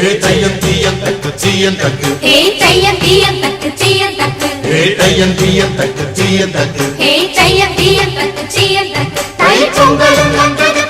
தையம் தீயம் தக்கு சீயம் தக்கு தையம் தீயம் தக்கு சீயம் தக்கு தையம் தீயம் தக்கு சீயம் தக்கு தையம் தீயம் தக்கு சீயம் தக்கு தை பொங்கலும் வந்தது